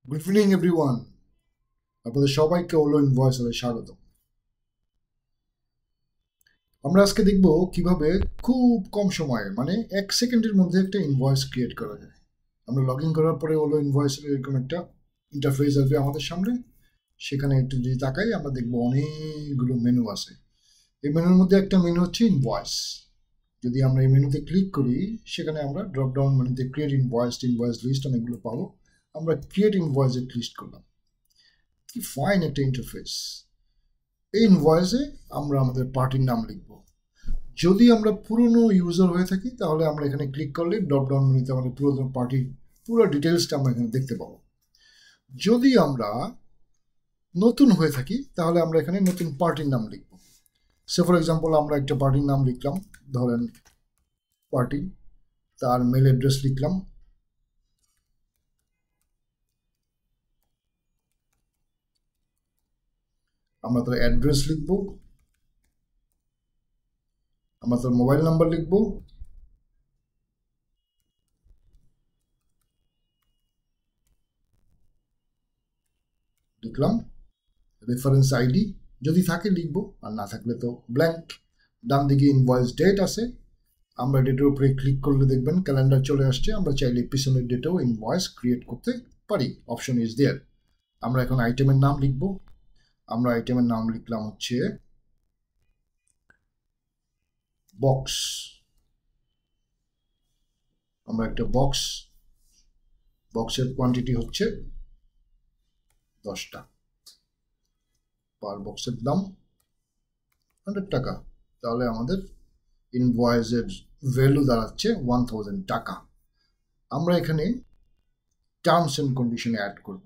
Good evening everyone, আপনাদের সবাইকে ওলো ইনভয়েসে স্বাগত। আমরা আজকে দেখব কিভাবে খুব কম সময়ে মানে 1 সেকেন্ডের মধ্যে একটা ইনভয়েস ক্রিয়েট করা যায়। আমরা লগ ইন করার পরে ওলো ইনভয়েসের এরকম একটা ইন্টারফেস আসবে আমাদের সামনে। সেখানে একটু যদি তাকাই আমরা দেখব অনেকগুলো মেনু আছে। এই মেনুর মধ্যে একটা মেনু হচ্ছে ইনভয়েস। যদি আমরা এই মেনুতে ক্লিক করি সেখানে আমরা ড্রপ ডাউন মেনুতে ক্রিয়েট ইনভয়েস লিস্ট অনেকগুলো পাবো। আমরা ক্রিয়েট ইনভয়েসে ক্লিক করলাম। কি ফাইন একটা ইন্টারফেস। এই ইনভয়েসে আমরা আমাদের পার্টির নাম লিখব। যদি আমরা পুরনো ইউজার হয়ে থাকি তাহলে আমরা এখানে ক্লিক করলে ড্রপ ডাউন মেনুতে আমাদের পুরনো পার্টির পুরো ডিটেলসটা আমরা এখানে দেখতে পাবো। যদি আমরা নতুন হয়ে থাকি তাহলে আমরা এখানে নতুন পার্টির নাম লিখব। সে ফর এক্সাম্পল আমরা একটা পার্টির নাম লিখলাম, ধরেন পার্টি, তার মেল অ্যাড্রেস লিখলাম, আমরা তার অ্যাড্রেস লিখব, আমরা তার মোবাইল নাম্বার লিখব, লিখলাম রেফারেন্স আইডি যদি থাকে লিখব, আর না থাকলে তো ব্ল্যাঙ্ক। ডান দিকে ইনভয়েস ডেট আছে, আমরা ডেটের উপরে ক্লিক করলে দেখবেন ক্যালেন্ডার চলে আসছে। আমরা চাইলে পিছনের ডেটেও ইনভয়েস ক্রিয়েট করতে পারি, অপশন ইজ দেয়ার। আমরা এখন আইটেমের নাম লিখব। আমরা আইটেমের নাম লিখলাম হচ্ছে বক্স। আমরা একটা বক্সের কোয়ান্টিটি হচ্ছে 10টা, পার বক্সের দাম 100 টাকা। তাহলে আমাদের ইনভয়েসের ভ্যালু দাঁড়াচ্ছে 1000 টাকা। আমরা এখানে টার্মস অ্যান্ড কন্ডিশন অ্যাড করব।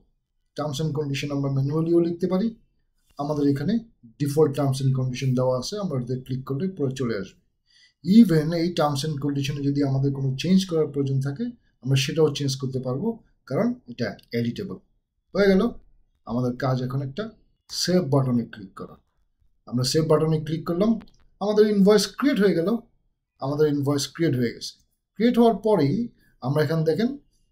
টার্মস অ্যান্ড কন্ডিশন আমরা ম্যানুয়ালিও লিখতে পারি। আমাদের এখানে ডিফল্ট টার্মস অ্যান্ড কন্ডিশন দেওয়া আছে, আমরা ওটাতে ক্লিক করলে পুরো চলে আসবে। ইভেন এই টার্মস অ্যান্ড কন্ডিশনে যদি আমাদের কোনো চেঞ্জ করার প্রয়োজন থাকে আমরা সেটাও চেঞ্জ করতে পারবো, কারণ এটা এডিটেবল। হয়ে গেল আমাদের কাজ। এখন একটা সেভ বাটনে ক্লিক করা। আমরা সেভ বাটনে ক্লিক করলাম, আমাদের ইনভয়েস ক্রিয়েট হয়ে গেল। আমাদের ইনভয়েস ক্রিয়েট হয়ে গেছে। ক্রিয়েট হওয়ার পরেই আমরা এখানে দেখেন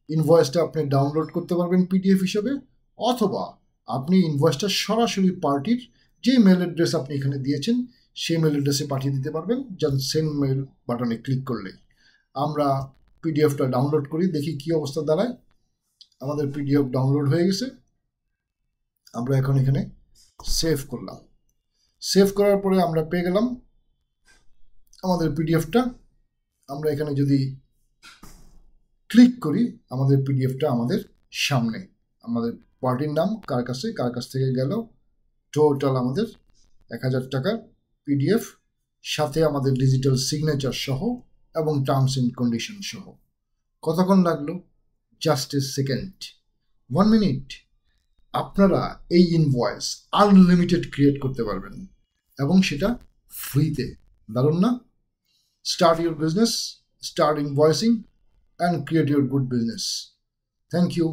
ইনভয়েসটা আপনি ডাউনলোড করতে পারবেন পিডিএফ হিসেবে, অথবা আপনি ইনভয়েসটা সরাসরি পার্টির যে মেল অ্যাড্রেস আপনি এখানে দিয়েছেন সেই মেল অ্যাড্রেসে পাঠিয়ে দিতে পারবেন, যেমন সেন্ড মেল বাটনে ক্লিক করলেই। আমরা পিডিএফটা ডাউনলোড করি, দেখি কি অবস্থা দাঁড়ায়। আমাদের পিডিএফ ডাউনলোড হয়ে গেছে। আমরা এখন এখানে সেভ করলাম। সেভ করার পরে আমরা পেয়ে গেলাম আমাদের পিডিএফটা। আমরা এখানে যদি ক্লিক করি আমাদের পিডিএফটা আমাদের সামনে। আমাদের পার্টির নাম কার কাছ থেকে গেল, টোটাল আমাদের 1000 টাকার পিডিএফ, সাথে আমাদের ডিজিটাল সিগনেচার সহ এবং টার্মস অ্যান্ড কন্ডিশন সহ। কতক্ষণ লাগলো? Just a second, 1 minute. আপনারা এই ইনভয়েস আনলিমিটেড ক্রিয়েট করতে পারবেন এবং সেটা ফ্রিতে। দারুণ না? Start your business, start invoicing, and create your good business. Thank you.